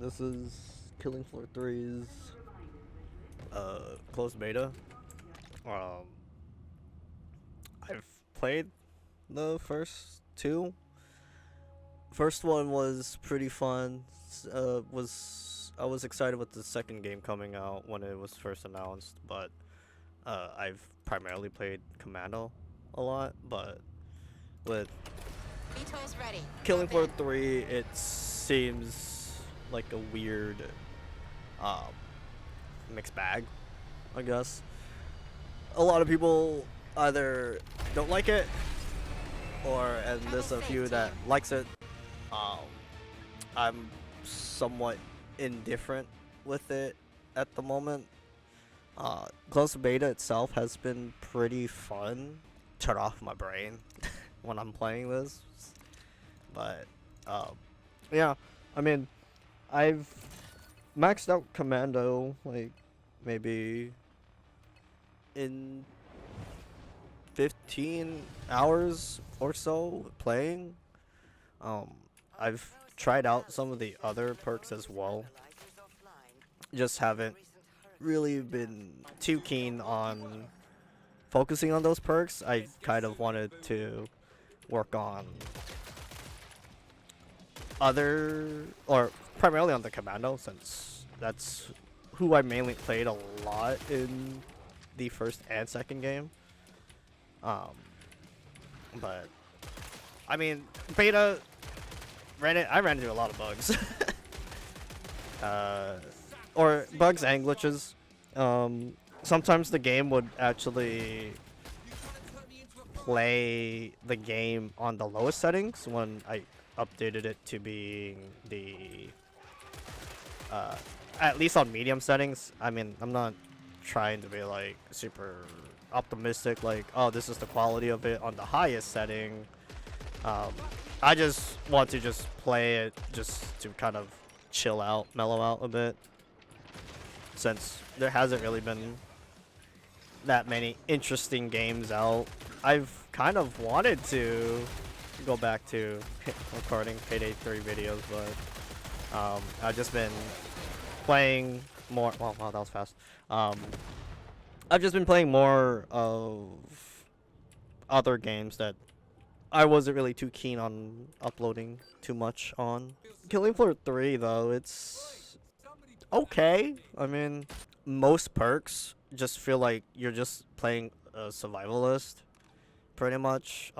This is Killing Floor 3's closed beta. Um, I've played the first two. First one was pretty fun. I was excited with the second game coming out when it was first announced, but I've primarily played Commando a lot. But with ready. Killing Floor 3, it seems like a weird um, mixed bag, I guess. A lot of people either don't like it, and there's a few that likes it. Um, I'm somewhat indifferent with it at the moment. Closed beta itself has been pretty fun. Turn off my brain when I'm playing this, but yeah, I mean, I've maxed out Commando like maybe in 15 hours or so playing. I've tried out some of the other perks as well. Just haven't really been too keen on focusing on those perks. I kind of wanted to work on or primarily on the Commando, since that's who I mainly played a lot in the first and second game. But I mean, beta I ran into a lot of bugs. Or bugs and glitches. Sometimes the game would actually play the game on the lowest settings when I updated it to being the at least on medium settings. I mean, I'm not trying to be like super optimistic, like, oh, this is the quality of it on the highest setting. I just want to just play it just to kind of chill out, mellow out a bit, since there hasn't really been that many interesting games out. I've kind of wanted to go back to recording Payday 3 videos, but I've just been playing more. Wow, that was fast. I've just been playing more of other games that I wasn't really too keen on uploading too much on. Killing Floor 3, though, it's okay. I mean, most perks just feel like you're just playing a survivalist, pretty much.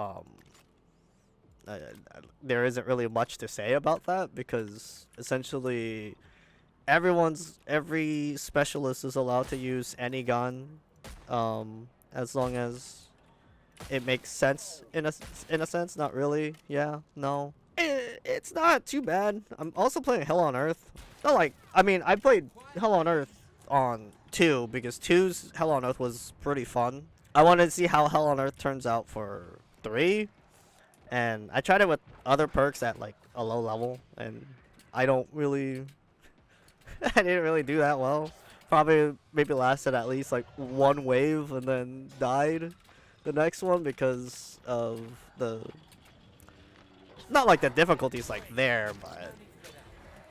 There isn't really much to say about that, because essentially every specialist is allowed to use any gun, as long as it makes sense in a sense. Not really. Yeah, no. It's not too bad. I'm also playing Hell on Earth. Not like, I mean, I played Hell on Earth on 2 because 2's Hell on Earth was pretty fun. I wanted to see how Hell on Earth turns out for 3, and I tried it with other perks at like a low level, and I don't really I didn't really do that well. Probably maybe lasted at least like one wave and then died the next one because of the, not like the difficulty's like there, but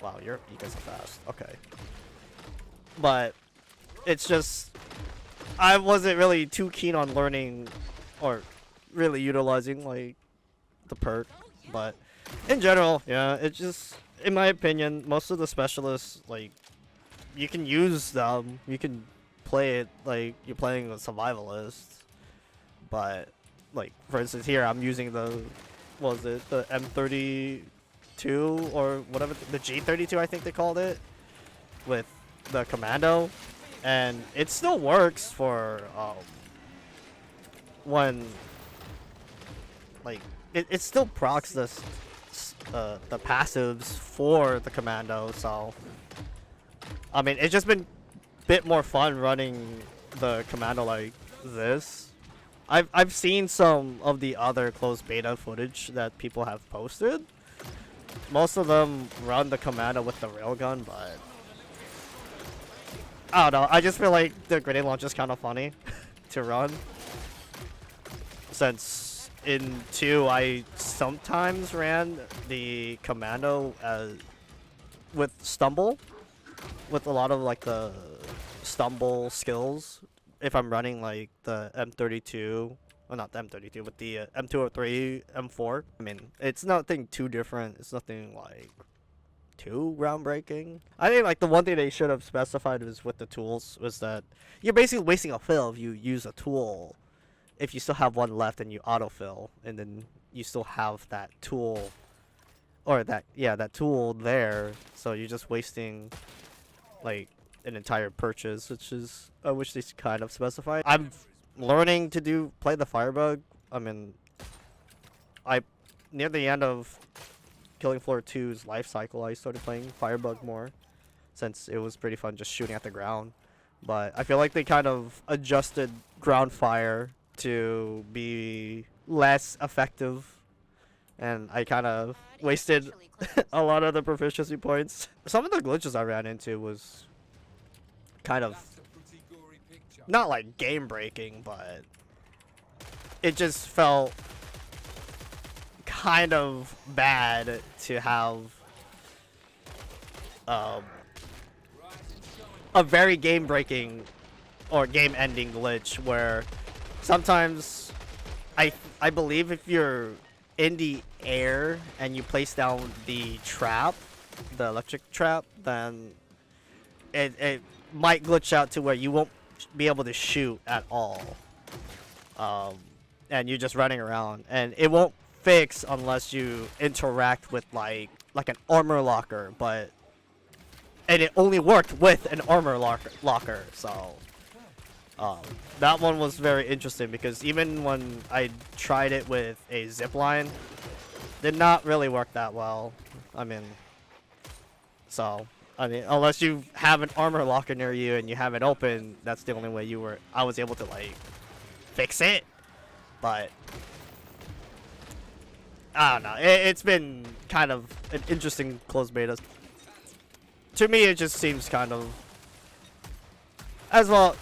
wow, you guys are fast. Okay. But it's just I wasn't really too keen on learning or really utilizing like the perk, but in general, yeah, it just, in my opinion, most of the specialists, like, you can use them, you can play it like you're playing a survivalist, but like, for instance, here I'm using the, what was it, the M32 or whatever, the G32 I think they called it, with the Commando, and it still works for when like it still procs the passives for the Commando. So I mean, it's just been a bit more fun running the Commando like this. I've seen some of the other closed beta footage that people have posted. Most of them run the Commando with the railgun, but I don't know. I just feel like the grenade launch is kind of funny to run, since in 2 I sometimes ran the Commando as with stumble, with a lot of like the stumble skills, if I'm running like the M32, well not the M32, but the M203, M4. I mean, it's nothing too different. It's nothing like too groundbreaking. I think like the one thing they should have specified was with the tools was that you're basically wasting a fill if you use a tool. If you still have one left and you autofill, and then you still have that tool, or that tool there, so you're just wasting like an entire purchase, which is I wish they kind of specified. I'm learning to play the Firebug. I mean, I near the end of Killing Floor 2's life cycle, I started playing Firebug more, since it was pretty fun just shooting at the ground. But I feel like they kind of adjusted ground fire to be less effective, and I kind of wasted a lot of the proficiency points. Some of the glitches I ran into was kind of not like game breaking, but it just felt kind of bad to have a very game breaking or game ending glitch where sometimes I believe if you're in the air and you place down the trap, the electric trap, then it might glitch out to where you won't be able to shoot at all, and you're just running around, and it won't fix unless you interact with like an armor locker, and it only worked with an armor locker, so that one was very interesting because even when I tried it with a zipline, did not really work that well. I mean, unless you have an armor locker near you and you have it open, that's the only way I was able to like fix it. But I don't know. It's been kind of an interesting closed beta. To me, it just seems kind of as well.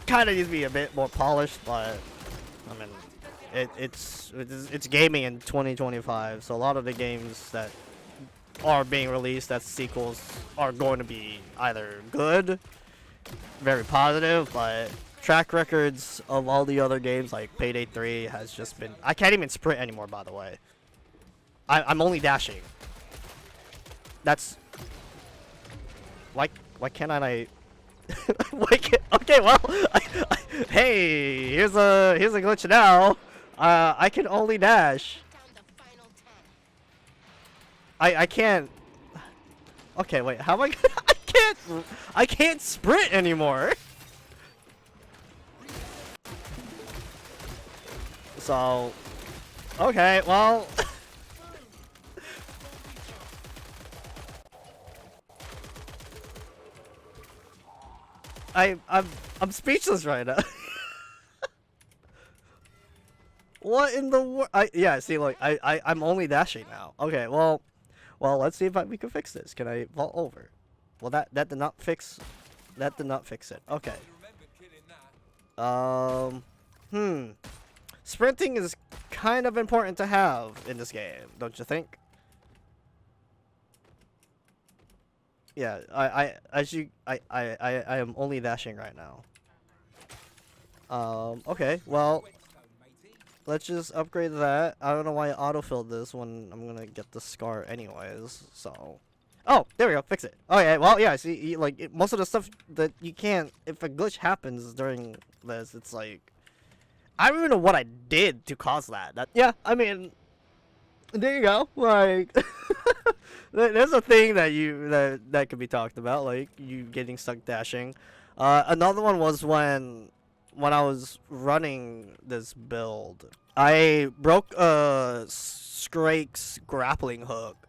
Kind of needs to be a bit more polished, but I mean, it's gaming in 2025, so a lot of the games that are being released as sequels are going to be either good, very positive, but track records of all the other games like Payday 3 has just been. I can't even sprint anymore, by the way. I'm only dashing. That's why can't I? Okay, well, hey, here's a glitch now. I can only dash. I can't. Okay, wait. How am I? I can't sprint anymore. So, okay, well. I'm speechless right now. What in the world? Yeah, see, like I'm only dashing now. Okay, well, let's see if we can fix this. Can I vault over? Well, that did not fix. That did not fix it. Okay. Sprinting is kind of important to have in this game, don't you think? Yeah, I am only dashing right now. Okay, well, let's just upgrade that. I don't know why I autofilled this when I'm gonna get the scar anyways, so. Oh, there we go, fix it. Okay, well, yeah, see, most of the stuff that you can't, if a glitch happens during this, it's like, I don't even know what I did to cause that. Yeah, I mean, there you go, like, there's a thing that could be talked about, like, you getting stuck dashing. Another one was when I was running this build, I broke Scrake's grappling hook,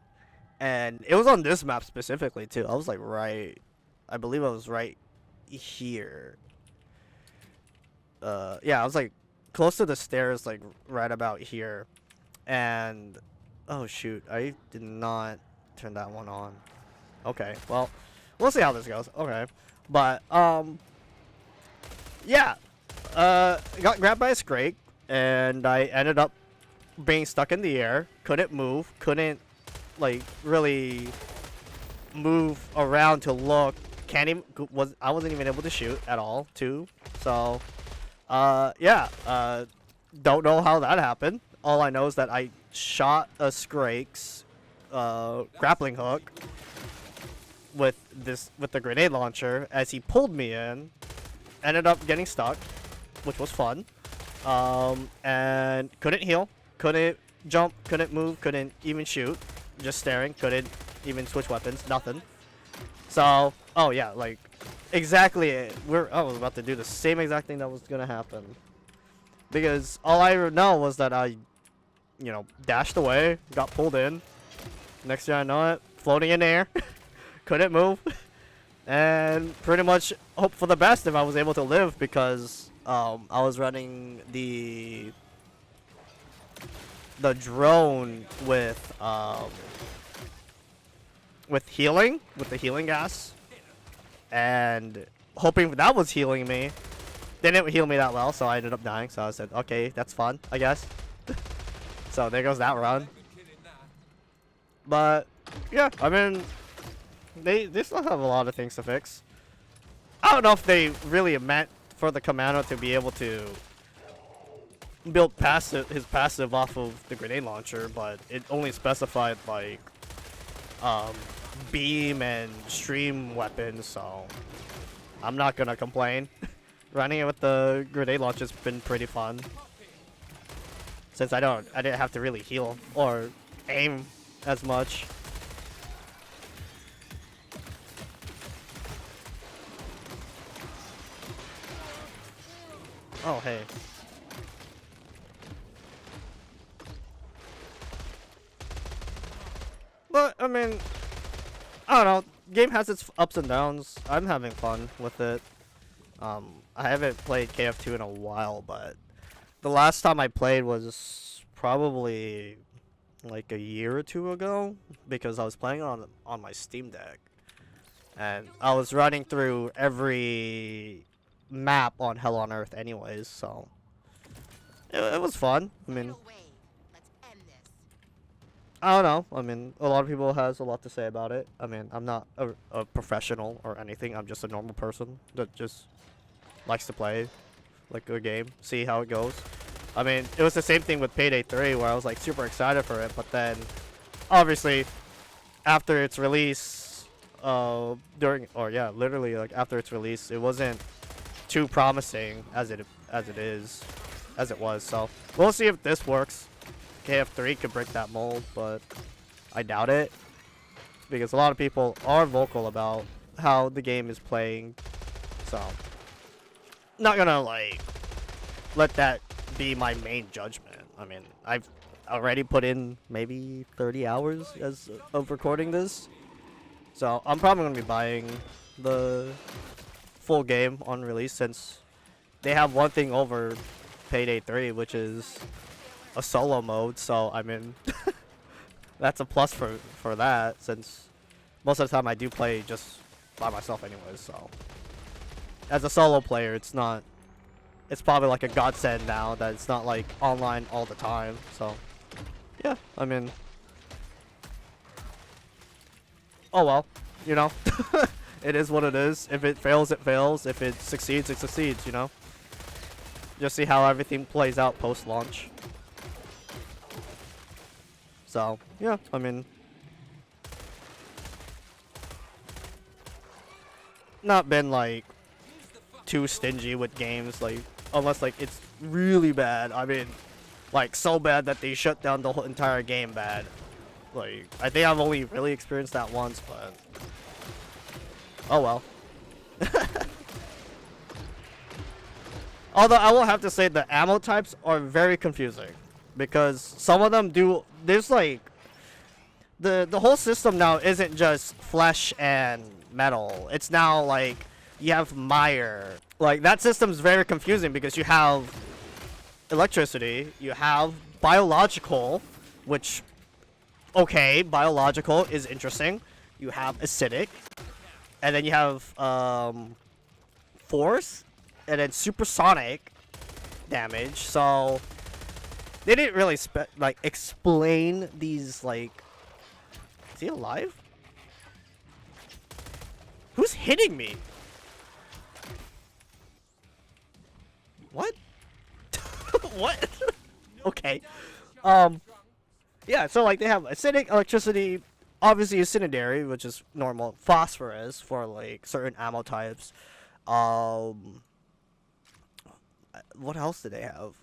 and it was on this map specifically too. I was like I believe I was right here. Yeah, I was like close to the stairs, like right about here, and oh shoot, I did not turn that one on. Okay, well, we'll see how this goes. Okay, but yeah. Got grabbed by a Scrake, and I ended up being stuck in the air. Couldn't move. Couldn't, like, really move around to look. Can't even I wasn't even able to shoot at all too. So yeah, don't know how that happened. All I know is that I shot a Scrake's grappling hook with the grenade launcher as he pulled me in. Ended up getting stuck, which was fun. And couldn't heal, couldn't jump, couldn't move, couldn't even shoot. Just staring, couldn't even switch weapons, nothing. So, oh yeah, like exactly. I was about to do the same exact thing that was gonna happen, because all I know was that I, dashed away, got pulled in. Next thing I know it, floating in air, couldn't move, and pretty much hope for the best if I was able to live, because I was running the drone with healing, with the healing gas, and hoping that was healing me. Didn't heal me that well, so I ended up dying. So I said, okay, that's fun, I guess. So there goes that run. But yeah, I mean, they still have a lot of things to fix. I don't know if they really meant for the Commando to be able to build his passive off of the grenade launcher, but it only specified like beam and stream weapons, so I'm not gonna complain. Running it with the grenade launcher has been pretty fun, since I didn't have to really heal or aim as much. Oh hey. But I mean, I don't know. Game has its ups and downs. I'm having fun with it. I haven't played KF2 in a while, but the last time I played was probably like a year or two ago, because I was playing on my Steam Deck, and I was running through every map on Hell on Earth anyways, so it was fun. I mean, I don't know. I mean, a lot of people has a lot to say about it. I mean, I'm not a professional or anything. I'm just a normal person that just likes to play like a game, see how it goes. I mean, it was the same thing with Payday 3, where I was like super excited for it, but then obviously after its release, literally like after its release, it wasn't too promising as it was. So we'll see if this works. KF3 could break that mold, but I doubt it, because a lot of people are vocal about how the game is playing. So not gonna like let that be my main judgment. I mean, I've already put in maybe 30 hours of recording this, so I'm probably gonna be buying the full game on release, since they have one thing over Payday 3, which is a solo mode. So I mean, that's a plus for that, since most of the time I do play just by myself anyways. So as a solo player, it's probably like a godsend now that it's not like online all the time. So yeah, I mean, oh well, it is what it is. If it fails, it fails. If it succeeds, it succeeds, just see how everything plays out post-launch. So yeah, I mean, not been like too stingy with games, like unless like it's really bad. I mean, like so bad that they shut down the whole entire game bad. Like, I think I've only really experienced that once, but oh well. Although I will have to say the ammo types are very confusing, because some of them there's like the whole system now isn't just flesh and metal. It's now like you have mire. Like, that system's very confusing, because you have electricity, you have biological, which, okay, biological is interesting. You have acidic, and then you have force, and then supersonic damage. So they didn't really explain these, like, is he alive? hitting me? What? What? Okay. Yeah, so like they have acidic, electricity, obviously incendiary, which is normal, phosphorus for like certain ammo types. Um, what else did they have?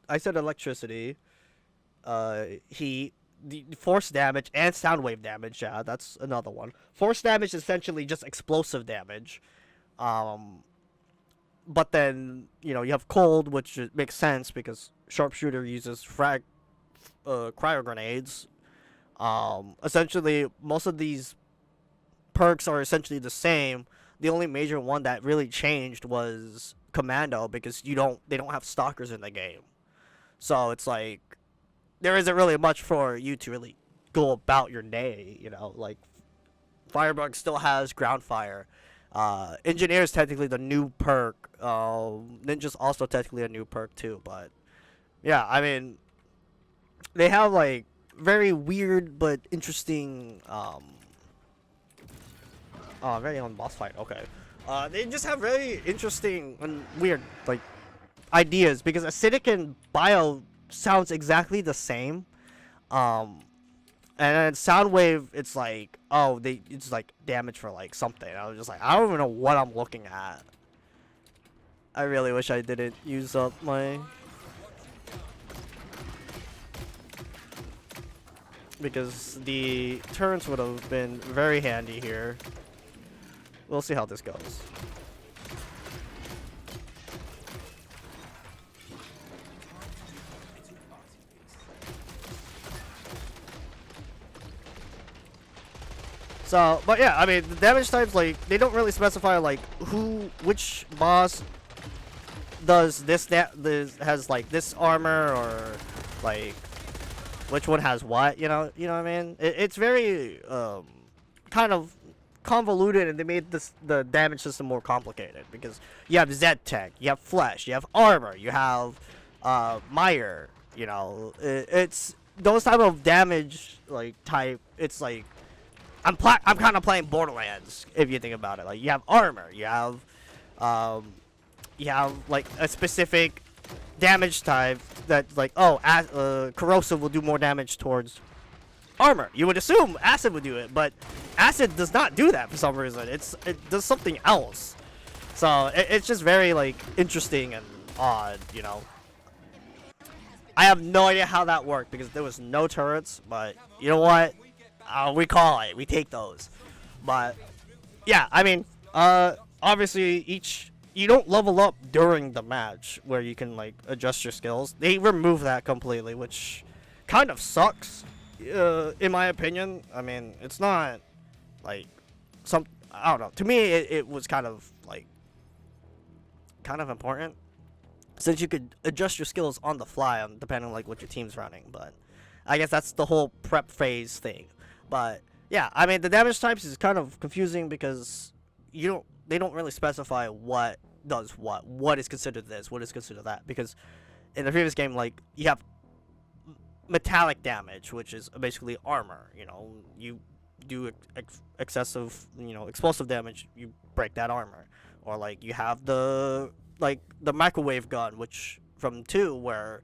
I said electricity, heat, the force damage, and sound wave damage. Yeah, that's another one. Force damage is essentially just explosive damage. Um, but then you have cold, which makes sense because sharpshooter uses cryo grenades. Essentially, most of these perks are essentially the same. The only major one that really changed was Commando because they don't have stalkers in the game. So it's like there isn't really much for you to really go about your day. Like Firebug still has ground fire. Engineer is technically the new perk. Ninja's also technically a new perk too. But yeah, I mean, they have like very weird but interesting. Very on boss fight. Okay. They just have very interesting and weird like ideas because acidic and bio sounds exactly the same. And then Soundwave, it's like, it's like damage for like something. I was just like, I don't even know what I'm looking at. I really wish I didn't use up my, because the turns would have been very handy here. We'll see how this goes. So, but yeah, I mean, the damage types, like, they don't really specify, like, which boss does this has, like, this armor, or, like, which one has what, you know what I mean? It's very, kind of convoluted, and they made the damage system more complicated, because you have Z-Tech, you have Flesh, you have Armor, you have, Mire, it's those type of damage, like, type, it's like, I'm kind of playing Borderlands if you think about it. Like you have armor, you have like a specific damage type that's like, corrosive will do more damage towards armor. You would assume acid would do it, but acid does not do that for some reason. It does something else. So it's just very like interesting and odd, I have no idea how that worked because there was no turrets, but you know what? We call it. We take those. But, yeah, I mean, obviously, you don't level up during the match where you can, like, adjust your skills. They remove that completely, which kind of sucks, in my opinion. I mean, it's not, like, I don't know. To me, it was kind of, like, kind of important. Since you could adjust your skills on the fly, depending on, like, what your team's running. But I guess that's the whole prep phase thing. But yeah, I mean the damage types is kind of confusing because they don't really specify what does what is considered this, what is considered that, because in the previous game, like, you have metallic damage, which is basically armor. You do excessive, explosive damage, you break that armor. Or like you have the microwave gun, which from 2, where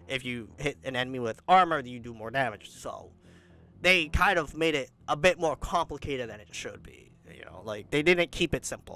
if you hit an enemy with armor, you do more damage. So they kind of made it a bit more complicated than it should be. Like they didn't keep it simple.